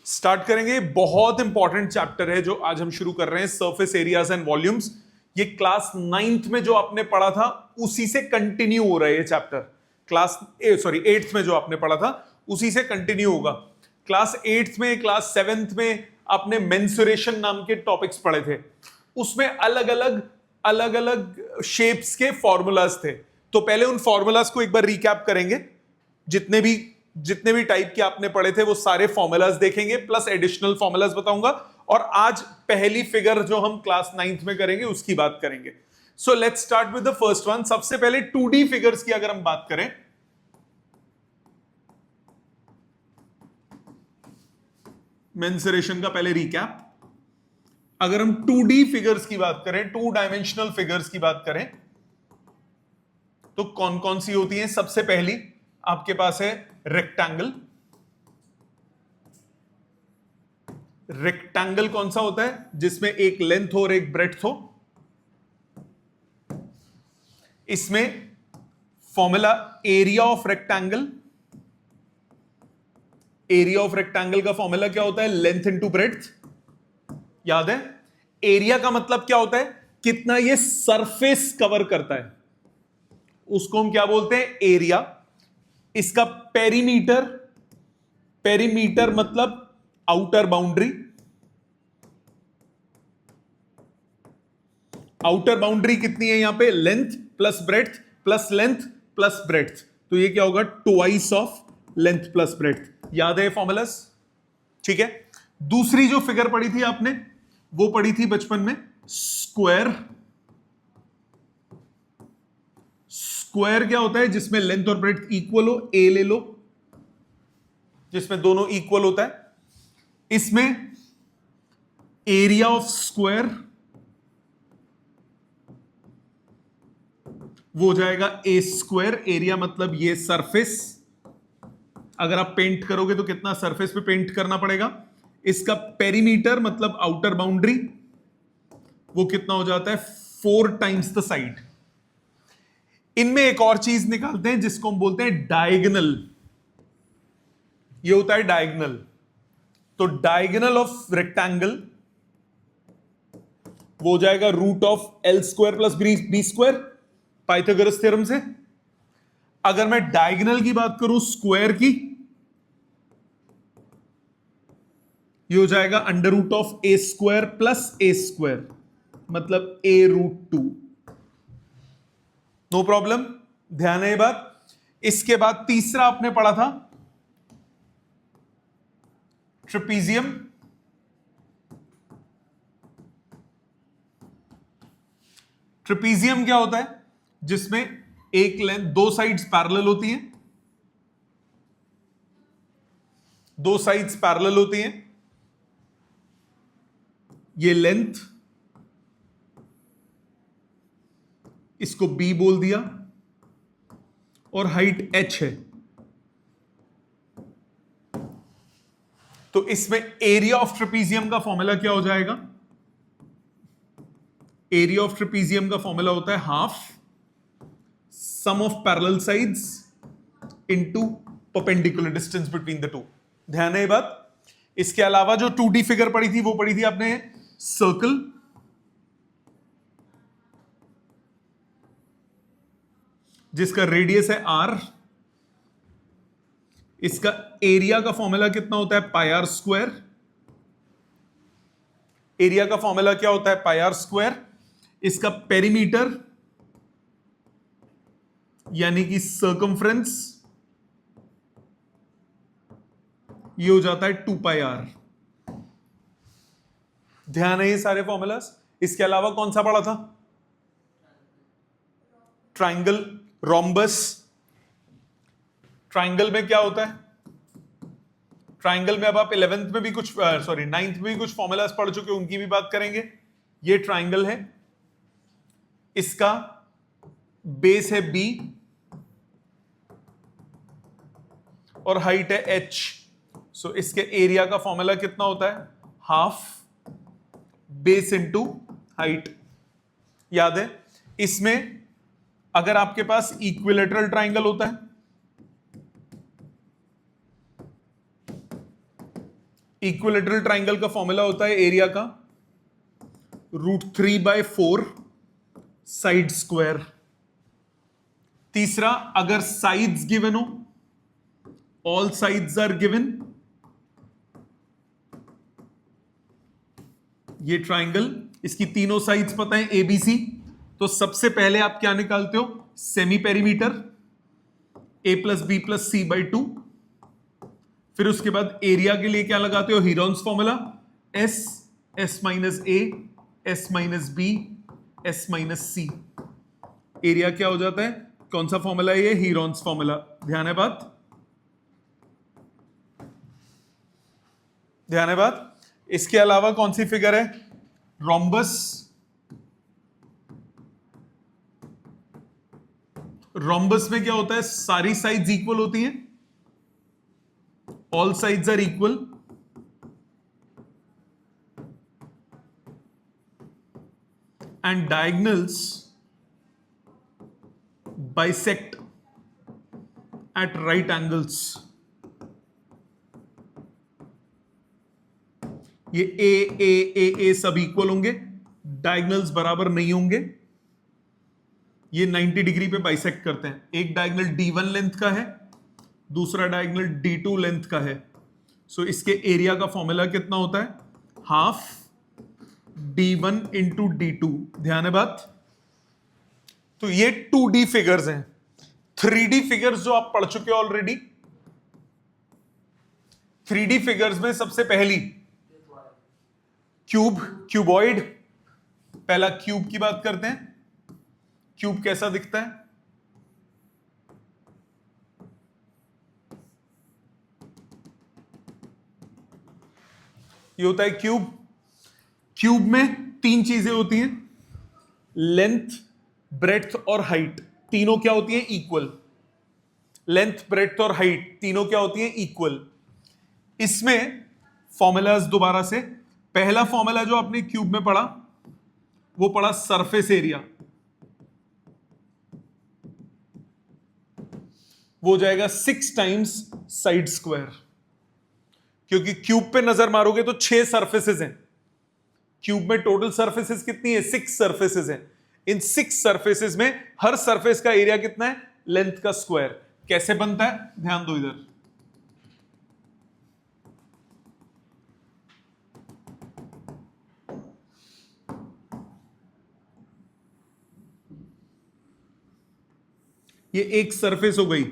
Start करेंगे। बहुत important chapter है जो आज हम शुरू कर रहे हैं, सरफेस एरियाज एंड वॉल्यूम्स। ये क्लास 9th में जो आपने पढ़ा था उसी से कंटिन्यू हो रहा है ये चैप्टर। क्लास 8th में जो आपने पढ़ा था उसी से कंटिन्यू होगा। क्लास 8th में, क्लास 7th में आपने मेंसुरेशन नाम के टॉपिक्स पढ़े थे। उसमें अलग अलग शेप्स के फॉर्मूलाज थे। तो पहले उन फॉर्मूलाज को एक बार रिकैप करेंगे। जितने भी टाइप के आपने पढ़े थे वो सारे फॉर्मूलाज देखेंगे, प्लस एडिशनल फॉर्मूलाज बताऊंगा। और आज पहली फिगर जो हम क्लास 9th में करेंगे उसकी बात करेंगे। So let's start with the first one. सबसे पहले 2D फिगर्स की अगर हम बात करें, मेंसुरेशन का पहले रिकैप। अगर हम 2D फिगर्स की बात करें, 2 डायमेंशनल फिगर्स की बात करें, तो कौन कौन सी होती हैं? सबसे पहली आपके पास है रेक्टेंगल। रेक्टेंगल कौन सा होता है? जिसमें एक लेंथ हो और एक ब्रेड्थ हो। इसमें formula area of rectangle. Area of rectangle का फॉर्मूला क्या होता है? Length into breadth. याद है? एरिया का मतलब क्या होता है? कितना ये सरफेस कवर करता है, उसको हम क्या बोलते हैं? एरिया। इसका पेरीमीटर, पेरीमीटर मतलब आउटर बाउंड्री। आउटर बाउंड्री कितनी है यहां पे? Length plus breadth plus length plus breadth. तो ये क्या होगा? Twice of length plus breadth. याद है फॉर्मूलास? ठीक है। दूसरी जो फिगर पढ़ी थी आपने, वो पढ़ी थी बचपन में, स्क्वायर। स्क्वायर क्या होता है? जिसमें लेंथ और ब्रेड्थ इक्वल हो। ए ले लो, जिसमें दोनों इक्वल होता है। इसमें एरिया ऑफ स्क्वायर वो हो जाएगा ए स्क्वायर। एरिया मतलब ये सरफेस। अगर आप पेंट करोगे तो कितना सरफेस पे पेंट करना पड़ेगा? इसका पेरीमीटर मतलब आउटर बाउंड्री, वो कितना हो जाता है? 4 टाइम्स द साइड। इनमें एक और चीज निकालते हैं जिसको हम बोलते हैं डायगोनल। ये होता है डायगोनल। तो डायगोनल ऑफ रेक्टेंगल वो हो जाएगा root of L square plus B square, Pythagoras theorem से। अगर मैं डायगोनल की बात करूं स्क्वायर की, ये हो जाएगा under root of A square plus A square, मतलब ए रूट 2। नो प्रॉब्लम, ध्यान है ये बात। इसके बाद तीसरा आपने पढ़ा था ट्रेपीजियम। ट्रेपीजियम क्या होता है? जिसमें एक लेंथ, दो साइड्स पैरेलल होती हैं, दो साइड्स पैरेलल होती हैं। ये लेंथ, इसको b बोल दिया, और हाइट h है। तो इसमें एरिया ऑफ ट्रेपीजियम का फॉर्मूला क्या हो जाएगा? एरिया ऑफ ट्रेपीजियम का फॉर्मूला होता है half sum of parallel sides into perpendicular distance between the two. ध्यान है ये बात? इसके अलावा जो 2D फिगर पढ़ी थी वो पढ़ी थी आपने सर्कल। जिसका रेडियस है r। इसका एरिया का फॉर्मूला कितना होता है? Pi R square. एरिया का फॉर्मूला क्या होता है? Pi R square. इसका पेरीमीटर यानी कि सर्कमफ्रेंस, ये हो जाता है 2 पाई आर। ध्यान है ये सारे फॉर्मूलास? इसके अलावा कौन सा पढ़ा था? Triangle, rhombus. ट्राइंगल में क्या होता है? ट्राइंगल में अब आप 11th में भी कुछ, 9th में भी कुछ फॉर्मूलास पढ़ चुके, उनकी भी बात करेंगे। ये ट्राइंगल है, इसका बेस है b और हाइट है h। सो इसके एरिया का फॉर्मूला कितना होता है? Half base into height. याद है? इसमें अगर आपके पास इक्विलेटरल ट्राइंगल होता है, इक्विलेटरल ट्राइंगल का फॉर्मूला होता है एरिया का √3/4 साइड स्क्वायर। तीसरा, अगर साइड्स गिवन हो, ऑल साइड्स आर गिवन, ये ट्राइंगल, इसकी तीनों साइड्स पता है एबीसी, तो सबसे पहले आप क्या निकालते हो, सेमी पेरीमीटर a+b+c/2। फिर उसके बाद एरिया के लिए क्या लगाते हो, Heron's formula, s s-a s-b s-c। Area क्या हो जाता है, कौन सा फॉर्मूला है ये, हीरोन्स फॉर्मूला। ध्यान है बात, ध्यान है बात। इसके अलावा कौन सी फिगर है, रोम्बस। रोम्बस में क्या होता है, सारी साइड्स इक्वल होती हैं, all sides are equal, and diagonals bisect at right angles. ये ए सब इक्वल होंगे, डायगोनल्स बराबर नहीं होंगे, ये 90 डिग्री पे बाइसेक्ट करते हैं। एक डायगोनल D1 लेंथ का है, दूसरा डायगोनल D2 लेंथ का है। सो इसके एरिया का फॉर्मूला कितना होता है, हाफ D1 इंटू D2। ध्यान है बात। तो ये 2D फिगर्स हैं। 3D फिगर्स जो आप पढ़ चुके हो ऑलरेडी, 3D फिगर्स में सबसे पहली क्यूब, क्यूबॉइड। पहला क्यूब की बात करते हैं। क्यूब कैसा दिखता है, ये होता है क्यूब। क्यूब में तीन चीजें होती हैं, लेंथ, ब्रेड्थ और हाइट। तीनों क्या होती हैं, इक्वल। लेंथ, ब्रेड्थ और हाइट तीनों क्या होती हैं, इक्वल। इसमें फॉर्मूलाज दोबारा से, पहला फॉर्मूला जो आपने क्यूब में पढ़ा वो पढ़ा सरफेस एरिया, वो हो जाएगा 6 टाइम्स साइड स्क्वायर। क्योंकि क्यूब पे नजर मारोगे तो 6 सरफेसेस हैं। क्यूब में टोटल सरफेसेस कितनी है, 6 सरफेसेस हैं। इन 6 सरफेसेस में हर सरफेस का एरिया कितना है, लेंथ का स्क्वायर। कैसे बनता है, ध्यान दो इधर। ये एक सरफेस हो गई,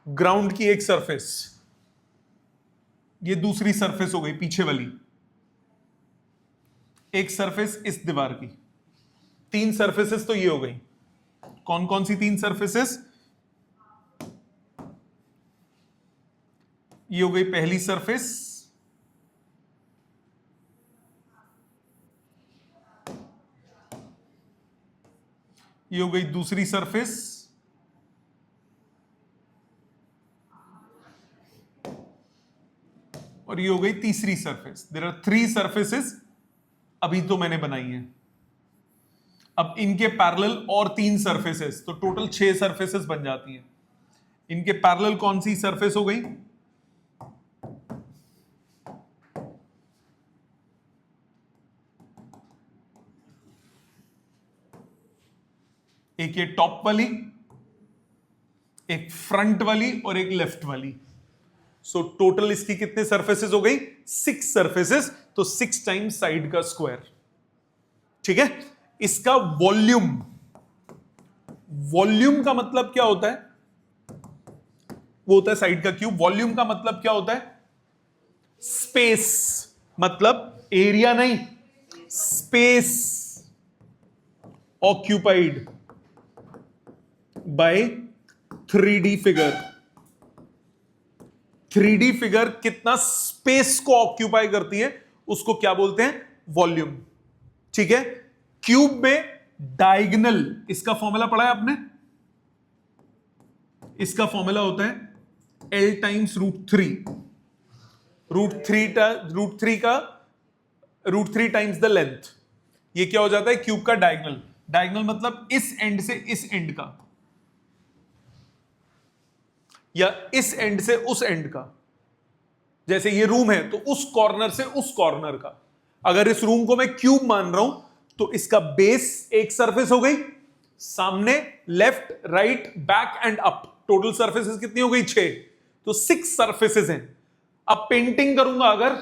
ग्राउंड की एक सरफेस, ये दूसरी सरफेस हो गई पीछे वाली, एक सरफेस इस दीवार की। 3 सरफेसेस तो ये हो गई। कौन कौन सी 3 सरफेसेस, ये हो गई पहली सरफेस, ये हो गई दूसरी सरफेस, और ये हो गई तीसरी सरफेस। देयर आर 3 सरफेसेस अभी तो मैंने बनाई है। अब इनके पैरेलल और 3 सरफेसेस, तो टोटल 6 सरफेसेस बन जाती हैं। इनके पैरेलल कौन सी सरफेस हो गई, एक ये टॉप वाली, एक फ्रंट वाली और एक लेफ्ट वाली। सो टोटल इसकी कितने सरफेसेस हो गई, 6 सरफेसेस। तो 6 टाइम्स साइड का स्क्वायर। ठीक है। इसका वॉल्यूम, वॉल्यूम का मतलब क्या होता है, वो होता है साइड का क्यूब। वॉल्यूम का मतलब क्या होता है, स्पेस, मतलब एरिया नहीं, space occupied by 3D figure. 3D figure कितना स्पेस को ऑक्यूपाई करती है उसको क्या बोलते हैं, वॉल्यूम। ठीक है। क्यूब में डायगोनल, इसका फॉर्मूला पढ़ा है आपने, इसका फॉर्मूला होता है L times √3। √3 times the length. ये क्या हो जाता है, क्यूब का डायगोनल। डायगोनल मतलब इस एंड से इस एंड का, या इस एंड से उस एंड का। जैसे ये रूम है तो उस कॉर्नर से उस कॉर्नर का, अगर इस रूम को मैं क्यूब मान रहा हूं तो इसका बेस एक सरफेस हो गई, सामने left right back and up, total surfaces कितनी हो गई 6, तो 6 सरफेसेस हैं। अब पेंटिंग करूंगा अगर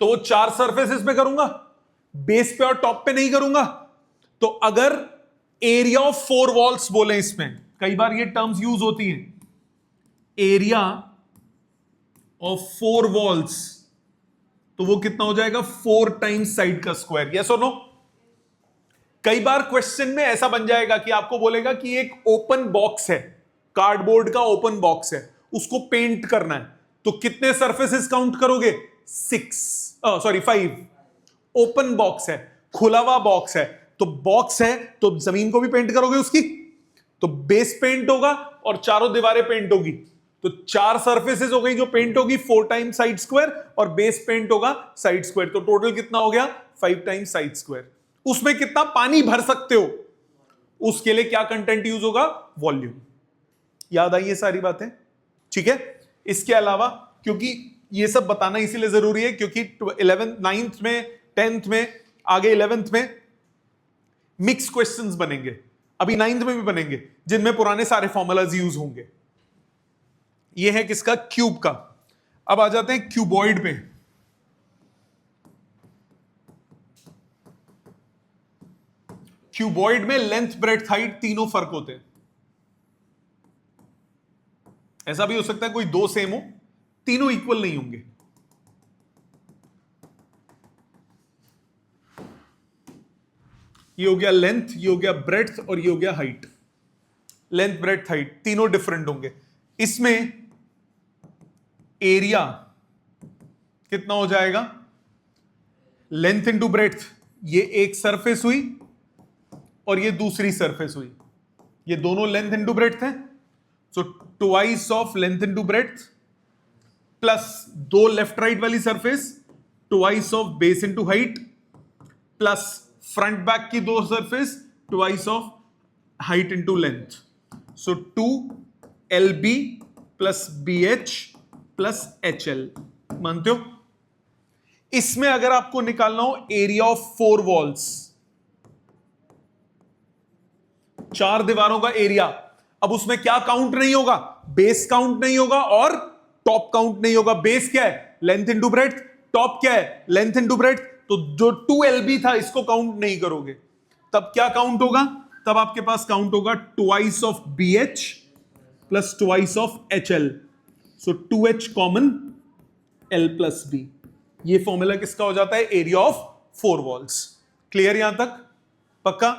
तो 4 सरफेसेस पे करूंगा, बेस पे और टॉप पे नहीं करूंगा। तो अगर एरिया ऑफ 4 वॉल्स बोले, इसमें कई बार ये टर्म्स यूज होती हैं, एरिया ऑफ 4 वॉल्स, तो वो कितना हो जाएगा 4 टाइम्स साइड का स्क्वायर, यस और नो। कई बार क्वेश्चन में ऐसा बन जाएगा कि आपको बोलेगा कि एक ओपन बॉक्स है, कार्डबोर्ड का ओपन बॉक्स है, उसको पेंट करना है, तो कितने सरफेसेस काउंट करोगे 5। ओपन बॉक्स है, खुला हुआ बॉक्स है, तो बॉक्स है तो जमीन को भी पेंट करोगे उसकी, तो बेस पेंट होगा और चारों दीवारें पेंट होगी, तो 4 सरफेसेस हो गई जो पेंट होगी 4 टाइम्स साइड स्क्वायर, और बेस पेंट होगा साइड स्क्वायर, तो टोटल कितना हो गया 5 टाइम्स साइड स्क्वायर। उसमें कितना पानी भर सकते हो, उसके लिए क्या कंटेंट यूज होगा, वॉल्यूम। याद आई ये सारी बातें, ठीक है। इसके अलावा क्योंकि ये सब बताना इसीलिए जरूरी है क्योंकि 11th 9th में 10th में आगे 11th में मिक्स क्वेश्चंस बनेंगे, अभी 9th में भी बनेंगे जिनमें पुराने सारे फॉर्मूलाज यूज होंगे। ये है किसका, क्यूब का। अब आ जाते हैं क्यूबॉइड पे। क्यूबॉइड में लेंथ ब्रेड्थ हाइट तीनों फर्क होते हैं। ऐसा भी हो सकता है कोई 2 सेम हो, तीनों इक्वल नहीं होंगे। ये हो गया लेंथ, ये हो गया ब्रेड्थ और ये हो गया हाइट। लेंथ ब्रेड्थ हाइट तीनों डिफरेंट होंगे। इसमें एरिया कितना हो जाएगा, लेंथ इंटू ब्रेड्थ, ये एक सरफेस हुई और ये दूसरी सरफेस हुई, ये दोनों लेंथ इंटू ब्रेड्थ है, so twice of length into breadth plus 2 left right वाली surface, twice of base into height plus front back की 2 surface, twice of height into length, so 2LB plus BH plus HL। मानते हो? इसमें अगर आपको निकालना हो एरिया ऑफ 4 वॉल्स, 4 दीवारों का एरिया, अब उसमें क्या काउंट नहीं होगा, बेस काउंट नहीं होगा और टॉप काउंट नहीं होगा। बेस क्या है, लेंथ इंटू ब्रेड्थ, टॉप क्या है, लेंथ इंटू ब्रेड्थ, तो जो 2LB था इसको काउंट नहीं करोगे, तब क्या काउंट होगा, तब आपके पास काउंट होगा twice of BH plus twice of HL, so 2H common, L plus B। ये फॉर्मूला किसका हो जाता है, एरिया ऑफ 4 वॉल्स। क्लियर यहां तक, पक्का।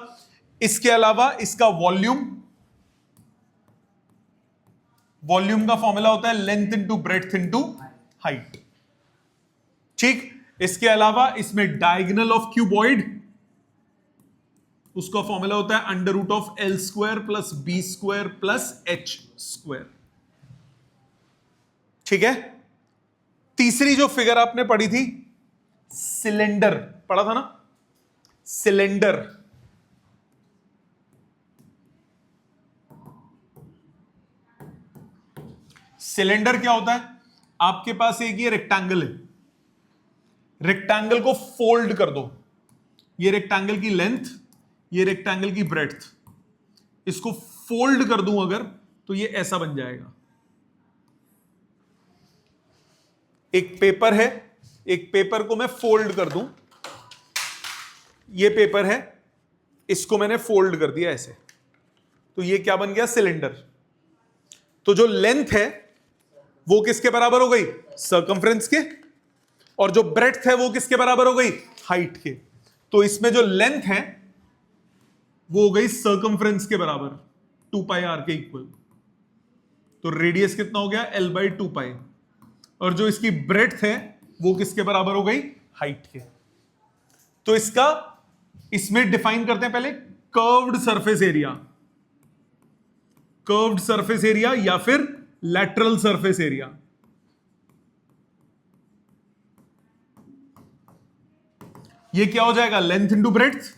इसके अलावा इसका वॉल्यूम, वॉल्यूम का फॉर्मूला होता है length into breadth into height, ठीक। इसके अलावा इसमें डायगोनल ऑफ क्यूबॉइड, उसका फॉर्मूला होता है under root of L square plus B square plus H square, ठीक है। तीसरी जो फिगर आपने पढ़ी थी, सिलेंडर पढ़ा था ना, सिलेंडर, सिलेंडर क्या होता है, आपके पास एक ये रेक्टेंगल है, रेक्टेंगल को फोल्ड कर दो, ये रेक्टेंगल की लेंथ, ये रेक्टेंगल की ब्रेड्थ, इसको फोल्ड कर दूं अगर, तो ये ऐसा बन जाएगा। एक पेपर है, एक पेपर को मैं फोल्ड कर दूं, ये पेपर है, इसको मैंने फोल्ड कर दिया ऐसे, तो ये क्या बन गया, सिलेंडर। तो जो लेंथ है वो किसके बराबर हो गई, सर्कमफ्रेंस के, और जो ब्रेड्थ है वो किसके बराबर हो गई, हाइट के। तो इसमें जो लेंथ है वो हो गई सर्कमफ्रेंस के बराबर, 2 पाई r के इक्वल, तो रेडियस कितना हो गया, L बाई 2 पाई, और जो इसकी ब्रेड्थ है वो किसके बराबर हो गई, हाइट के। तो इसका, इसमें डिफाइन करते हैं पहले curved surface area, curved surface area या फिर लैटरल सरफेस एरिया। ये क्या हो जाएगा, लेंथ इंटू ब्रेड्थ,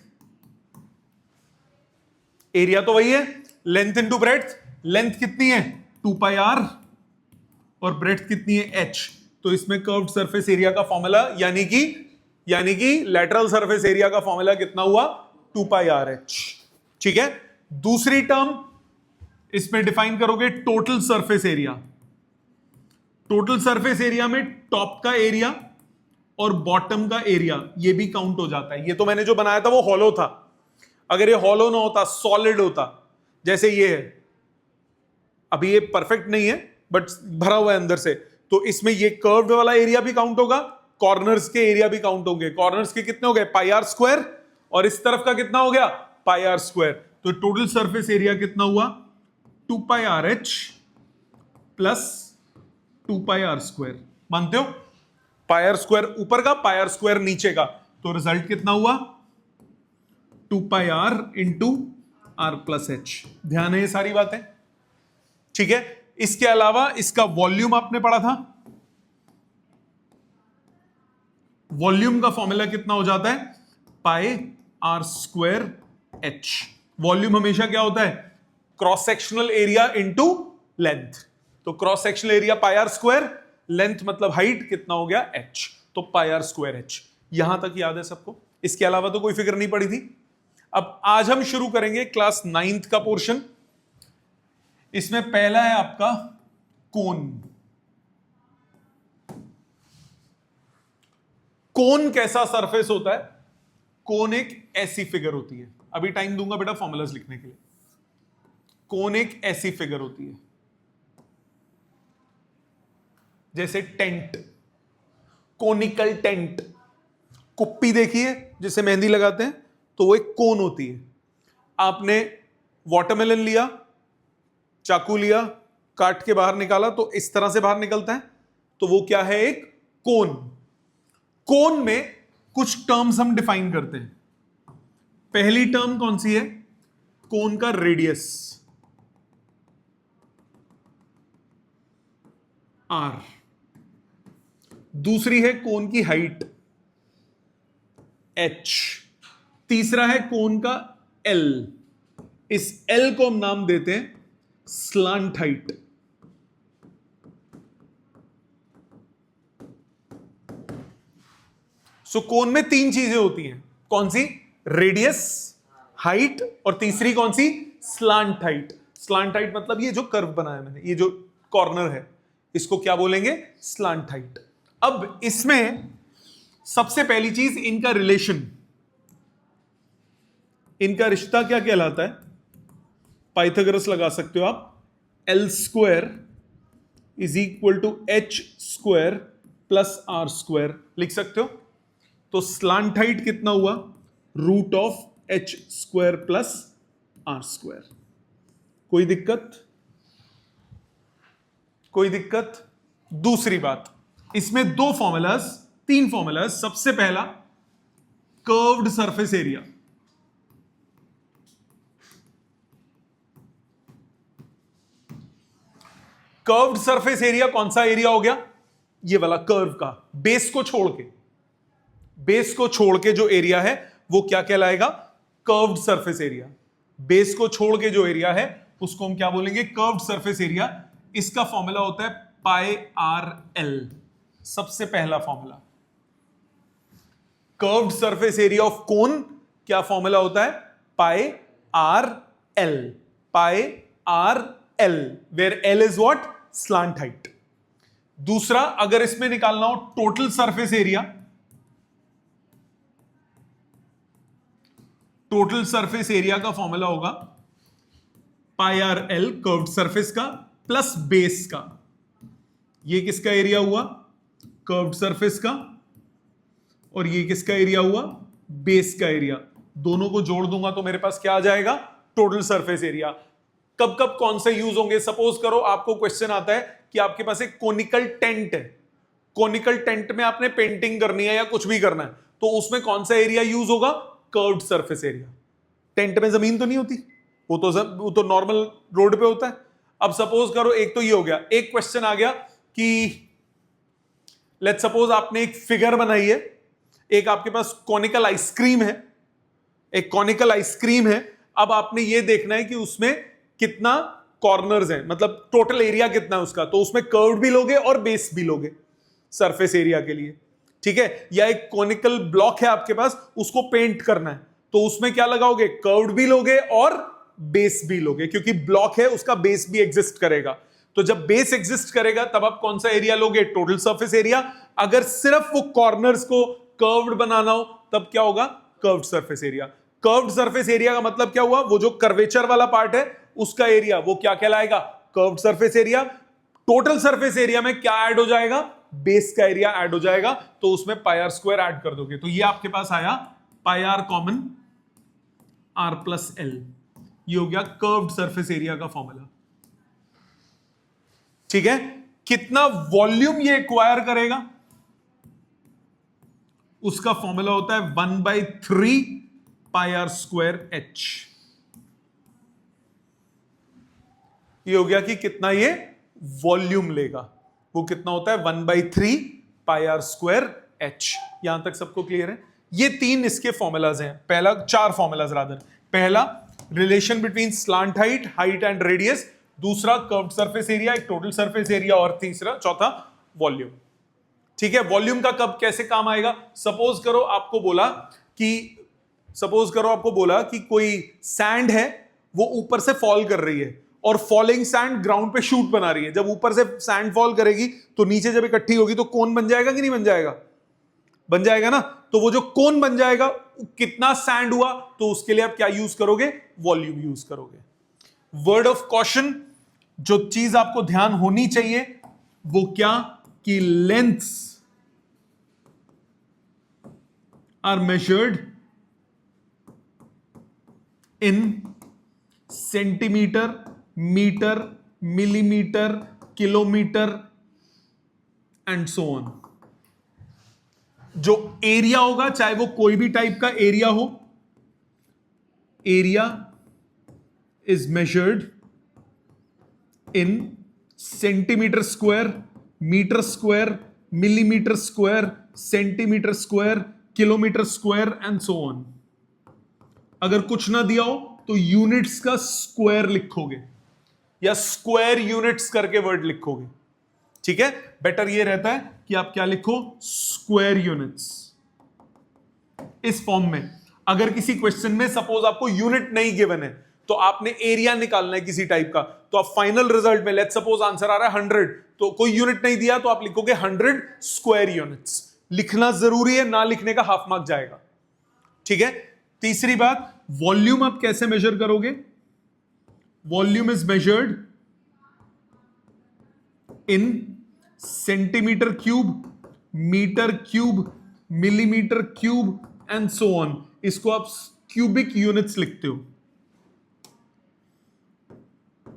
एरिया तो वही है, लेंथ इंटू ब्रेड्थ, लेंथ कितनी है 2 पाई r और ब्रेड्थ कितनी है h, तो इसमें कर्व्ड सरफेस एरिया का फॉर्मूला यानी कि लेटरल सरफेस एरिया का फॉर्मूला कितना हुआ 2 पाई आर एच। ठीक है, दूसरी टर्म इसमें डिफाइन करोगे total surface area. Total surface area में टॉप का एरिया और बॉटम का एरिया ये भी काउंट हो जाता है। ये तो मैंने जो बनाया था वो हॉलो था, अगर ये हॉलो ना होता सॉलिड होता जैसे ये है, अभी ये परफेक्ट नहीं है बट भरा हुआ है अंदर से, तो इसमें ये कर्व्ड वाला एरिया भी काउंट होगा, कॉर्नर्स के एरिया भी काउंट होंगे। कॉर्नर्स के कितने हो गए पाई आर स्क्वायर और इस तरफ का कितना हो गया पाई आर स्क्वायर। तो टोटल सरफेस एरिया कितना हुआ 2 pi R H plus 2 pi R square. मानते हो, पाई आर स्क्वायर ऊपर का पाई आर स्क्वायर नीचे का, तो रिजल्ट कितना हुआ 2 pi R into R plus H. ध्यान है ये सारी बातें, ठीक है। इसके अलावा इसका वॉल्यूम आपने पढ़ा था, वॉल्यूम का फॉर्मूला कितना हो जाता है pi R square H. Volume हमेशा क्या होता है cross sectional area into length, तो cross sectional area pi R square, length मतलब हाइट कितना हो गया एच, तो पाई आर स्क्वायर एच। यहां तक याद है सबको, इसके अलावा तो कोई फिक्र नहीं पड़ी थी। अब आज हम शुरू करेंगे क्लास 9th का पोर्शन। इसमें पहला है आपका कोन। कोन कैसा सरफेस होता है? कोन एक ऐसी फिगर होती है, अभी टाइम दूंगा बेटा फॉर्मूलाज लिखने के लिए। कोन एक ऐसी फिगर होती है जैसे टेंट, कोनिकल टेंट, कुप्पी देखिए जिसे मेहंदी लगाते हैं, तो वो एक कोन होती है। आपने वाटरमेलन लिया, चाकू लिया, काट के बाहर निकाला तो इस तरह से बाहर निकलता है, तो वो क्या है एक कोन। कोन में कुछ टर्म्स हम डिफाइन करते हैं। पहली टर्म कौन सी है? कोन का रेडियस आर, दूसरी है कोन की हाइट एच, तीसरा है कोन का एल। इस एल को हम नाम देते हैं स्लांट हाइट। सो कोन में 3 चीजें होती हैं, कौन सी? रेडियस, हाइट और तीसरी कौन सी? Slant height. स्लांट हाइट मतलब ये जो कर्व बनाया मैंने, ये जो कॉर्नर है इसको क्या बोलेंगे? Slant height. अब इसमें सबसे पहली चीज इनका रिलेशन, इनका रिश्ता क्या कहलाता है? पाइथागोरस लगा सकते हो आप, L square is equal to H square plus R square लिख सकते हो। तो स्लांट हाइट कितना हुआ? Root of H square plus R square. कोई दिक्कत? कोई दिक्कत? दूसरी बात, इसमें 2 फॉर्मूलाज, 3 फॉर्मूलाज। सबसे पहला curved surface area, curved surface area कौन सा एरिया हो गया? ये वाला कर्व का, बेस को छोड़ के, बेस को छोड़ के जो एरिया है वो क्या कहलाएगा? Curved surface area. बेस को छोड़ के जो एरिया है उसको हम क्या बोलेंगे? Curved surface area. इसका फॉर्मूला होता है पाई आर एल, सबसे पहला formula. Curved surface area of cone क्या फॉर्मूला होता है? Pi R L, pi R L, where L is what? Slant height. दूसरा, अगर इसमें निकालना हो total surface area, total surface area का फॉर्मूला होगा pi R L curved surface का प्लस बेस का। ये किसका एरिया हुआ? कर्व्ड सरफेस का। और ये किसका एरिया हुआ? बेस का एरिया। दोनों को जोड़ दूंगा तो मेरे पास क्या आ जाएगा? Total surface area. कब कब कौन से यूज होंगे? सपोज करो आपको क्वेश्चन आता है कि आपके पास एक कोनिकल टेंट है, कोनिकल टेंट में आपने पेंटिंग करनी है या कुछ भी करना है, तो उसमें कौन सा एरिया यूज होगा? Curved surface area. टेंट में जमीन तो नहीं होती, वो तो नॉर्मल रोड पे होता है। अब सपोज करो, एक तो ये हो गया, एक क्वेश्चन आ गया कि लेट्स सपोज आपने एक फिगर बनाई है, एक आपके पास कॉनिकल आइसक्रीम है, एक कॉनिकल आइसक्रीम है। अब आपने ये देखना है कि उसमें कितना कॉर्नर्स हैं, मतलब टोटल एरिया कितना है उसका, तो उसमें कर्व भी लोगे और बेस भी लोगे। सरफेस एरिया के लिए, ठीक है। या एक कॉनिकल ब्लॉक है आपके पास, उसको पेंट करना है, तो उसमें क्या लगाओगे, कर्व्ड भी लोगे और बेस भी लोगे, क्योंकि ब्लॉक है उसका बेस भी एग्जिस्ट करेगा। तो जब बेस एग्जिस्ट करेगा तब आप कौन सा एरिया लोगे, टोटल सरफेस एरिया। अगर सिर्फ वो कॉर्नर्स को कर्व्ड बनाना हो तब क्या होगा, curved surface area. Curved surface area का मतलब क्या हुआ, वो जो कर्वेचर वाला पार्ट है उसका एरिया वो क्या कहलाएगा, curved surface area. Total surface area में क्या ऐड हो जाएगा, बेस का एरिया ऐड हो जाएगा, तो उसमें पाई आर स्क्वायर ऐड कर दोगे, तो ये आपके पास आया pi R common R plus L. ये हो गया कर्व्ड सरफेस एरिया का फॉर्मूला, ठीक है। कितना वॉल्यूम ये एक्वायर करेगा, उसका फॉर्मूला होता है 1/3 पाई आर स्क्वायर एच। ये हो गया कि कितना ये वॉल्यूम लेगा, वो कितना होता है 1/3 पाई आर स्क्वायर एच। यहां तक सबको क्लियर है। ये तीन इसके फॉर्मूलाज हैं, पहला, चार फॉर्मूलाज रादर। पहला relation between slant height, height and radius, दूसरा कर्व्ड सरफेस एरिया, एक टोटल सरफेस एरिया, और तीसरा चौथा वॉल्यूम, ठीक है। वॉल्यूम का कब कैसे काम आएगा, सपोज करो आपको बोला कि कोई सैंड है वो ऊपर से फॉल कर रही है और फॉलिंग सैंड ग्राउंड पे शूट बना रही है। जब ऊपर से सैंड फॉल करेगी तो नीचे जब इकट्ठी होगी तो कोन बन जाएगा कि नहीं बन जाएगा, बन जाएगा ना। तो वो जो कोन बन जाएगा, कितना सैंड हुआ, तो उसके लिए आप क्या यूज करोगे, वॉल्यूम यूज करोगे। वर्ड ऑफ कॉशन, जो चीज आपको ध्यान होनी चाहिए वो क्या, कि lengths are measured in centimetre, metre, millimetre, kilometre and so on. जो एरिया होगा, चाहे वो कोई भी टाइप का एरिया हो, area is measured in centimetre square, metre square, millimetre square, centimetre square, kilometre square and so on. अगर कुछ ना दिया हो तो यूनिट्स का स्क्वायर लिखोगे या स्क्वायर यूनिट्स करके वर्ड लिखोगे, ठीक है। बेटर ये रहता है कि आप क्या लिखो, स्क्वायर यूनिट्स, इस फॉर्म में। अगर किसी क्वेश्चन में सपोज आपको यूनिट नहीं गिवन है तो आपने एरिया निकालना है किसी टाइप का, तो आप फाइनल रिजल्ट में लेट्स सपोज आंसर आ रहा है 100, तो कोई यूनिट नहीं दिया तो आप लिखोगे 100 स्क्वायर यूनिट्स। लिखना जरूरी है, ना लिखने का हाफ मार्क जाएगा, ठीक है। तीसरी बात, वॉल्यूम आप कैसे मेजर करोगे, volume is measured in centimetre cube, metre cube, millimetre cube and so on. इसको आप क्यूबिक यूनिट्स लिखते हो,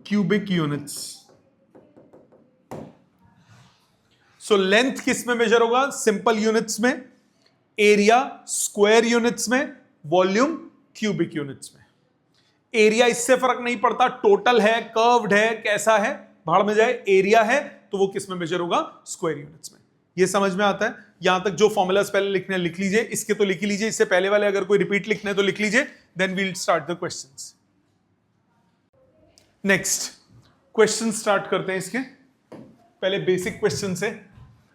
क्यूबिक यूनिट्स। सो लेंथ किस में मेजर होगा, सिंपल यूनिट्स में, एरिया स्क्वायर यूनिट्स में, वॉल्यूम क्यूबिक यूनिट्स में। एरिया इससे फर्क नहीं पड़ता, टोटल है, कर्व्ड है, कैसा है, भाड़ में जाए। एरिया है तो वो किस में मेजर होगा, स्क्वायर यूनिट्स में। ये समझ में आता है। यहां तक जो फॉर्मूलास पहले लिखने लिख लीजिए, इसके तो लिख लीजिए, इससे पहले वाले अगर कोई रिपीट लिखने तो लिख लीजिए, then we'll start the questions. Next question start करते हैं। इसके पहले बेसिक क्वेश्चन से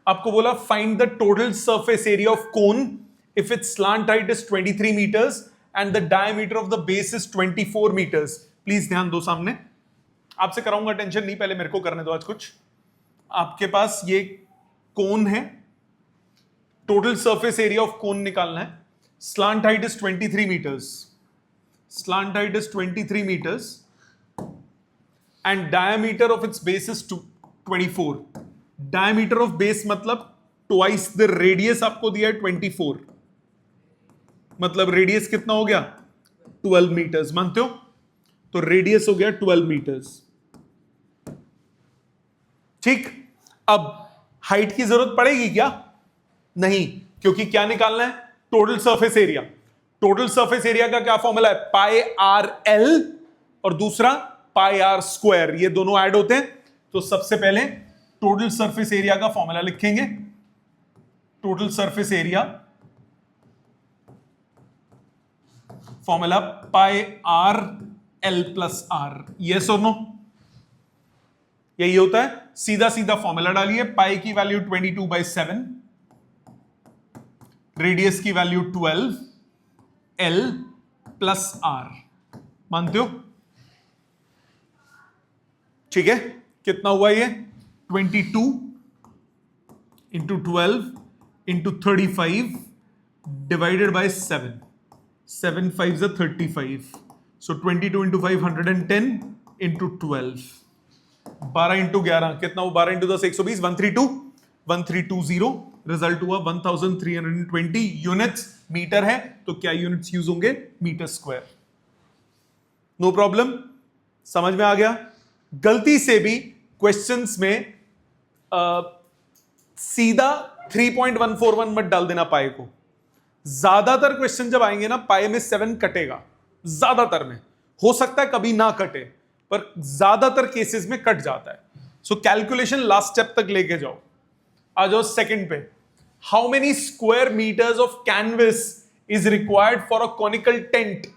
आपको बोला find the total surface area of cone if it's slant height is 23 metres and the diameter of the base is 24 metres. Please ध्यान दो, सामने आपसे कराऊंगा, टेंशन नहीं, पहले मेरे को करने दो आज कुछ। आपके पास ये कोन है, total surface area of cone निकालना है। Slant height is 23 metres, slant height is 23 metres and diameter of its base is 24। Diameter of base मतलब ट्वाइस द रेडियस आपको दिया है 24, मतलब रेडियस कितना हो गया 12 मीटर्स, मानते हो? तो रेडियस हो गया 12 मीटर्स, ठीक। अब हाइट की जरूरत पड़ेगी क्या? नहीं, क्योंकि क्या निकालना है, total surface area. Total surface area का क्या फॉर्मूला है, पाई आर एल, और दूसरा पाई आर स्क्वायर, ये दोनों ऐड होते हैं। तो सबसे पहले टोटल सरफेस एरिया का फॉर्मूला लिखेंगे, total surface area formula pi R L plus R. Yes और नो? यही होता है। सीधा सीधा फॉर्मूला डालिए, पाई की वैल्यू 22/7, रेडियस की वैल्यू 12 L प्लस R, मानते हो? ठीक है, कितना हुआ ये? 22 into 12 into 35 divided by 7, 7 5 is 35, so 22 into 5 110 into 12, 12 into 11 कितना हुआ? 12 इंटू 10 120, 1320, रिजल्ट हुआ 1320 यूनिट्स। मीटर है तो क्या यूनिट्स यूज होंगे? Metre square. नो प्रॉब्लम, समझ में आ गया? गलती से भी क्वेश्चंस में सीधा 3.141 मत डाल देना पाए को। ज्यादातर क्वेश्चन जब आएंगे ना, पाए में 7 कटेगा, ज्यादातर में। हो सकता है कभी ना कटे, पर ज्यादातर केसेस में कट जाता है। सो कैलकुलेशन लास्ट स्टेप तक लेके जाओ। आ जाओ सेकंड पे। How many square metres of canvas is required for a conical tent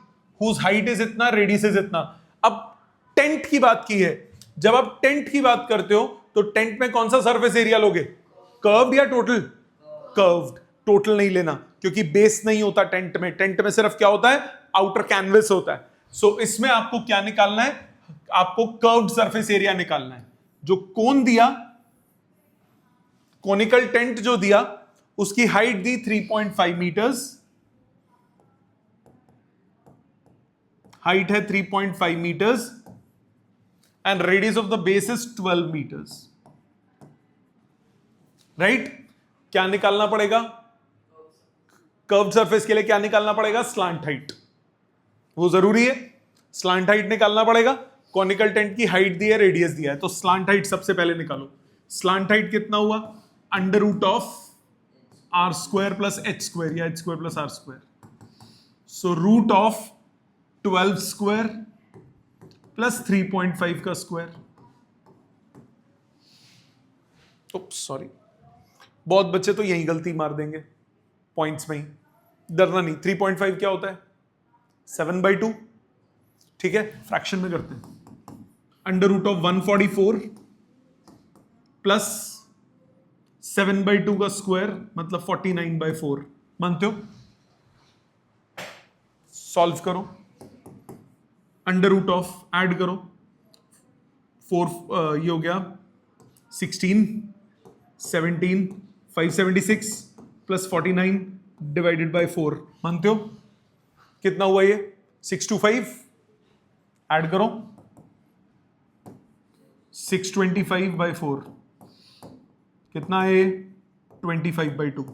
whose height is इतना, रेडियस इज इतना। अब टेंट की बात की है। जब आप टेंट की बात करते हो तो टेंट में कौन सा सरफेस एरिया लोगे? कर्व्ड या टोटल? कर्व्ड। टोटल नहीं लेना, क्योंकि बेस नहीं होता टेंट में। टेंट में सिर्फ क्या होता है? आउटर कैनवस होता है। सो इसमें आपको क्या निकालना है? आपको कर्व्ड सरफेस एरिया निकालना है। जो कोन दिया, कोनिकल टेंट जो दिया, उसकी हाइट दी 3.5 मीटर्स, हाइट है 3.5 metres and radius of the base is 12 metres, right? क्या निकालना पड़ेगा? कर्व सरफेस के लिए क्या निकालना पड़ेगा? Slant height. वो जरूरी है, स्लांट हाइट निकालना पड़ेगा। कॉनिकल टेंट की हाइट दी है, रेडियस दिया है, तो स्लांट हाइट सबसे पहले निकालो। स्लांट हाइट कितना हुआ? Under root of R square plus H square, या H square plus R square. So root of 12 square plus 3.5 का स्क्वायर। सॉरी, बहुत बच्चे तो यही गलती मार देंगे पॉइंट्स में ही। डरना नहीं। 3.5 क्या होता है? 7/2। ठीक है, फ्रैक्शन में करते हैं। अंडर रूट ऑफ 144 प्लस 7/2 का स्क्वायर मतलब 49/4, मानते हो? सॉल्व करो, अंडर रूट ऑफ ऐड करो, 4 ये हो गया 16, 17, 576 प्लस 49 डिवाइडेड बाय 4, मानते हो? कितना हुआ ये? 625। ऐड करो, 625/4 कितना है? 25/2।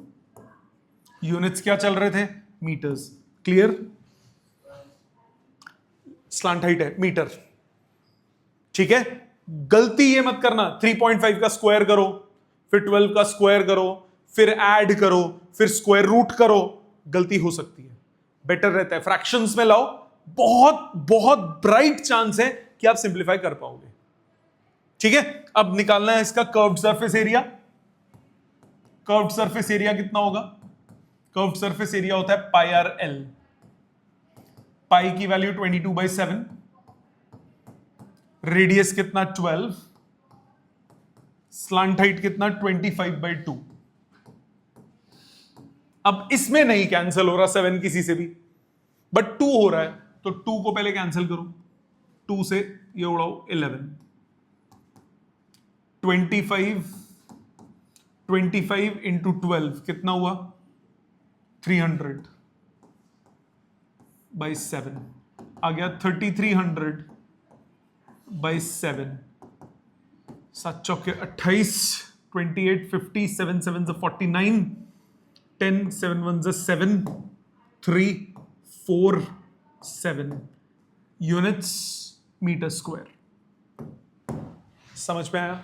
यूनिट्स क्या चल रहे थे? मीटर्स। क्लियर? स्लांट हाइट है मीटर। ठीक है, गलती ये मत करना 3.5 का स्क्वायर करो, फिर 12 का स्क्वायर करो, फिर ऐड करो, फिर स्क्वायर रूट करो। गलती हो सकती है, बेटर रहता है फ्रैक्शंस में लाओ। बहुत बहुत ब्राइट चांस है कि आप सिंप्लीफाई कर पाओगे। ठीक है, अब निकालना है इसका curved surface area. Curved surface area कितना होगा? कर्व्ड सरफेस एरिया होता है पाई आर एल। पाई की वैल्यू 22/7, रेडियस कितना? 12, स्लांट हाइट कितना? 25/2। अब इसमें नहीं कैंसिल हो रहा 7 किसी से भी, बट 2 हो रहा है, तो 2 को पहले कैंसिल करो। 2 से ये उड़ाओ 11, 25 इंटू 12 कितना हुआ? 300/7 आ गया। 3300/7, 7 चौके 28, 28, 50, 7 7 49, 10 7 1 7, 3 4 7 यूनिट्स मीटर स्क्वायर। समझ में आया?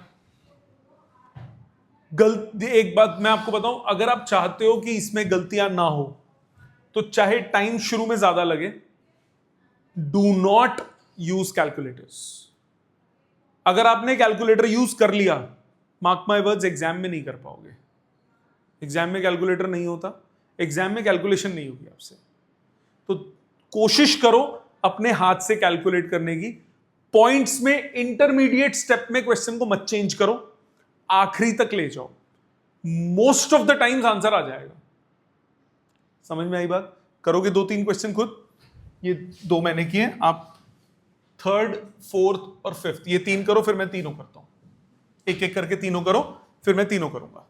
गलती, एक बात मैं आपको बताऊं, अगर आप चाहते हो कि इसमें गलतियां ना हो, तो चाहे टाइम शुरू में ज्यादा लगे, डू नॉट यूज कैलकुलेटर्स। अगर आपने कैलकुलेटर यूज कर लिया, मार्क माय वर्ड्स, एग्जाम में नहीं कर पाओगे। एग्जाम में कैलकुलेटर नहीं होता, एग्जाम में कैलकुलेशन नहीं होगी आपसे। तो कोशिश करो अपने हाथ से कैलकुलेट करने की। पॉइंट्स में इंटरमीडिएट स्टेप में क्वेश्चन को मत चेंज करो, आखिरी तक ले जाओ, most of the times answer आ जाएगा। समझ में आई बात? करोगे 2-3 क्वेश्चन खुद, ये 2 मैंने किए, आप थर्ड, फोर्थ और फिफ्थ ये 3 करो, फिर मैं तीनों करता हूं, एक एक करके तीनों करो, फिर मैं तीनों करूंगा।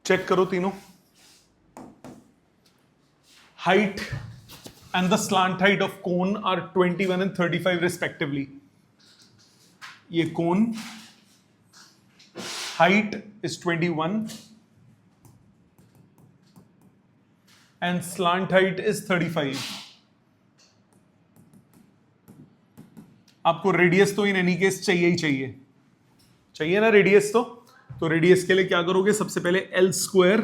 चेक करो तीनों। Height and the slant height of cone are 21 and 35 respectively. ये cone height is 21 and slant height is 35. आपको रेडियस तो इन एनी केस चाहिए ही चाहिए ना रेडियस। तो रेडियस के लिए क्या करोगे? सबसे पहले L square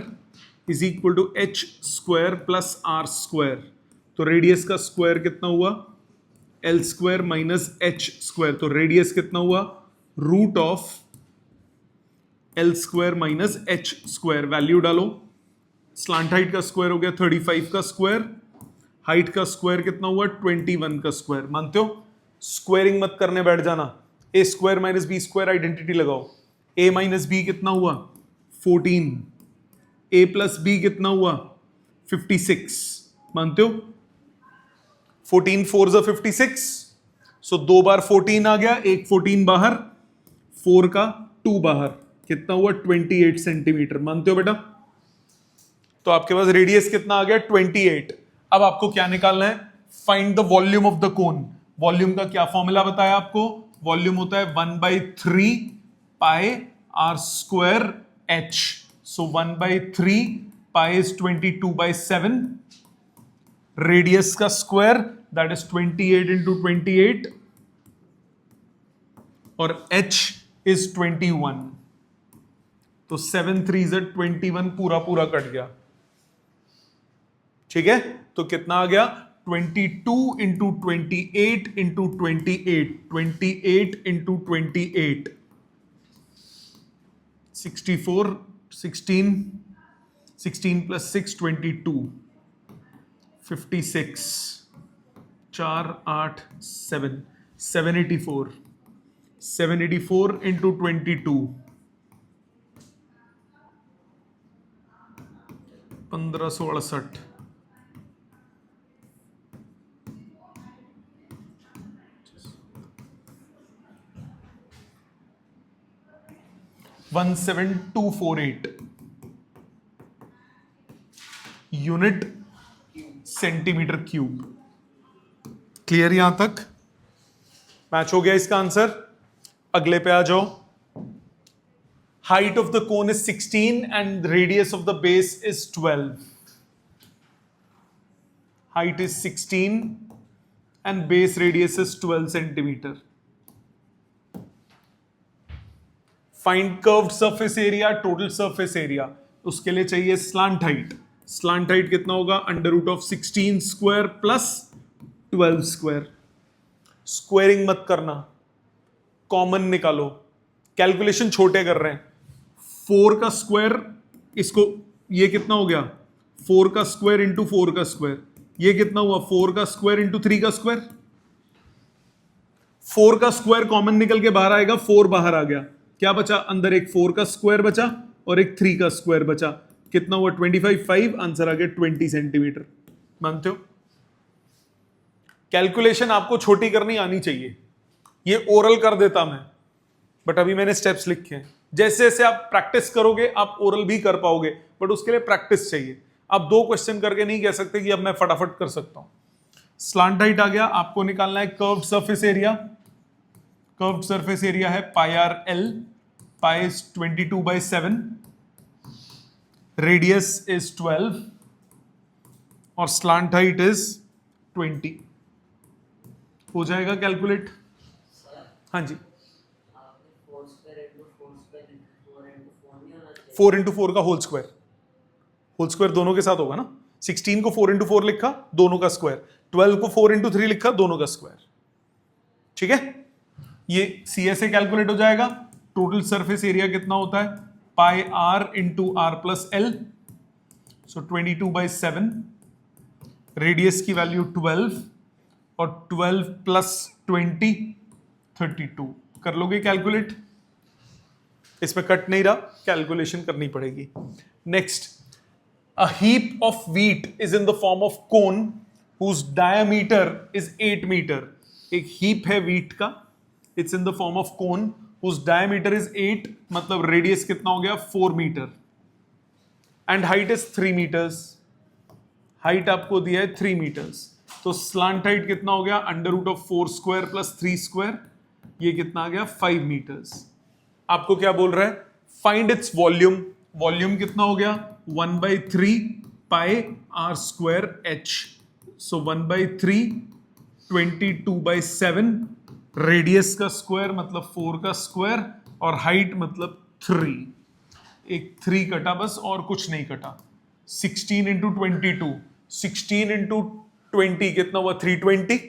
is equal to H square plus R square. तो रेडियस का स्क्वायर कितना हुआ? L square minus H square. तो रेडियस कितना हुआ? Root of L square minus H square. Value डालो। स्लांट हाइट का स्क्वायर हो गया 35 का स्क्वायर, हाइट का स्क्वायर कितना हुआ? 21 का स्क्वायर। मानते हो? स्क्वायरिंग मत करने बैठ जाना। A square minus B square identity लगाओ। ए माइनस बी कितना हुआ? 14। ए प्लस बी कितना हुआ? 56। मानते हो? 14 4 जा 56, सो 2 बार 14 आ गया, एक 14 बाहर, 4 का 2 बाहर, कितना हुआ? 28 सेंटीमीटर। मानते हो बेटा? तो आपके पास रेडियस कितना आ गया? 28। अब आपको क्या निकालना है? Find the volume of the cone. Volume का क्या फॉर्मूला बताया आपको? वॉल्यूम होता है 1/3 pi R square H. So 1/3 pi is 22/7। Radius का स्क्वायर दैट इज 28 इंटू 28 और h इज 21। तो 7 3 is 21 पूरा कट गया। ठीक है? तो कितना आ गया? 22 into 28 into 28, 28 into 28, 64, 16 plus 6 22, 56, 4 8 7, 784, 784 into 22, 1568, 17248 unit centimetre cube. Clear? यहां तक मैच हो गया इसका आंसर। अगले पे आ जाओ। Height of the cone is 16 and radius of the base is 12। Height is 16 and base radius is 12 centimetre. Find curved surface area, total surface area. उसके लिए चाहिए स्लांट हाइट। स्लांट हाइट कितना होगा? Under root of 16 square plus 12 square. Squaring मत करना, common निकालो। Calculation छोटे कर रहे हैं। 4 का स्क्वायर, इसको ये कितना हो गया? 4 का स्क्वायर इंटू 4 का स्क्वायर। ये कितना हुआ? 4 का स्क्वायर इंटू 3 का स्क्वायर। 4 का स्क्वायर कॉमन निकल के बाहर आएगा, 4 बाहर आ गया, क्या बचा? अंदर एक 4 का स्क्वायर बचा और एक 3 का स्क्वायर बचा। कितना हुआ? 25, 5, आंसर आ गया 20 सेंटीमीटर। मानते हो? कैलकुलेशन आपको छोटी करनी आनी चाहिए। ये ओरल कर देता मैं, बट अभी मैंने स्टेप्स लिखे हैं। जैसे जैसे आप प्रैक्टिस करोगे आप ओरल भी कर पाओगे, बट उसके लिए प्रैक्टिस चाहिए। आप 2 क्वेश्चन करके नहीं कह सकते कि अब मैं फटाफट कर सकता हूं। स्लांट हाइट आ गया, आपको निकालना है curved surface area. Curved surface area है pi R L. Pi is 22/7, radius is 12 और स्लांट हाइट इज 20। हो जाएगा कैलकुलेट? हाँ जी। 4 इंटू 4 का होल स्क्वायर। होल स्क्वायर दोनों के साथ होगा ना। 16 को 4 इंटू 4 लिखा, दोनों का स्क्वायर। 12 को 4 इंटू 3 लिखा, दोनों का स्क्वायर। ठीक है? ये सी से कैलकुलेट हो जाएगा। टोटल सरफेस एरिया कितना होता है? Pi R into R plus L. So 22/7, radius की वैल्यू 12 और 12 प्लस 20 32। कर लोगे कैलकुलेट? इसमें कट नहीं रहा, कैलकुलेशन करनी पड़ेगी। Next, a heap of wheat is in the form of cone whose diameter is 8 metre. एक हीप है व्हीट का, it's in the form of cone whose diameter is 8, मतलब रेडियस कितना हो गया 4 metre, and height is 3 metres. Height आपको दिया है 3 मीटर्स, तो स्लांट हाइट कितना हो गया under root of 4 square plus 3 square, ये कितना आ गया 5 मीटर्स। आपको क्या बोल रहा है? Find its volume. वॉल्यूम कितना हो गया 1/3 pi R square H. So 1/3 22/7, radius का स्क्वायर मतलब 4 का स्क्वायर, और हाइट मतलब 3। एक 3 कटा बस, और कुछ नहीं कटा। 16 इंटू 22, 16 इंटू 20 कितना हुआ 320।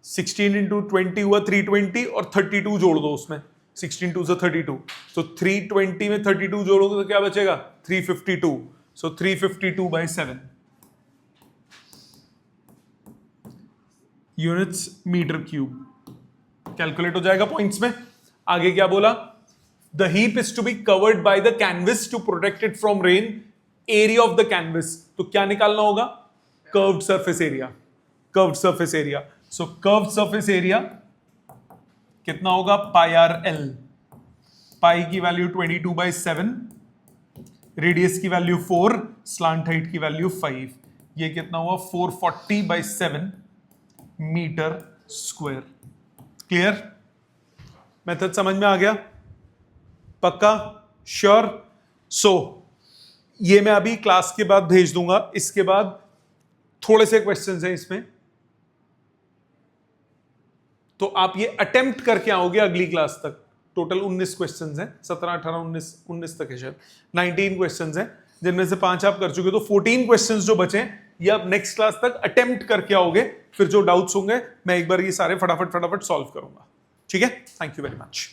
16 इंटू 20 हुआ 320, और 32 जोड़ दो उसमें, 16 2 से 32, तो 320 में 32 जोड़ोगे तो क्या बचेगा 352। So 352/7 units meter cube. Calculate हो जाएगा पॉइंट्स में। आगे क्या बोला? The heap is to be covered by the canvas to protect it from rain. Area of the canvas, तो क्या निकालना होगा? Curved surface area. Curved surface area, so curved surface area कितना होगा पाई आर एल। पाई की value 22/7, radius की value 4, slant height की value 5, ये कितना हुआ 440/7 मीटर स्क्वायर। क्लियर? मेथड समझ में आ गया? पक्का? श्योर? सो ये मैं अभी क्लास के बाद भेज दूंगा। इसके बाद थोड़े से क्वेश्चंस हैं इसमें, तो आप ये अटेम्प्ट करके आओगे अगली क्लास तक। टोटल 19 क्वेश्चंस हैं, 17 18 19 तक है शायद, 19 क्वेश्चंस हैं, जिनमें से 5 आप कर चुके, तो 14 क्वेश्चंस जो बचे ये आप नेक्स्ट क्लास तक अटेम्प्ट करके आओगे। फिर जो डाउट्स होंगे मैं एक बार ये सारे फटाफट सॉल्व करूंगा। ठीक है? Thank you very much.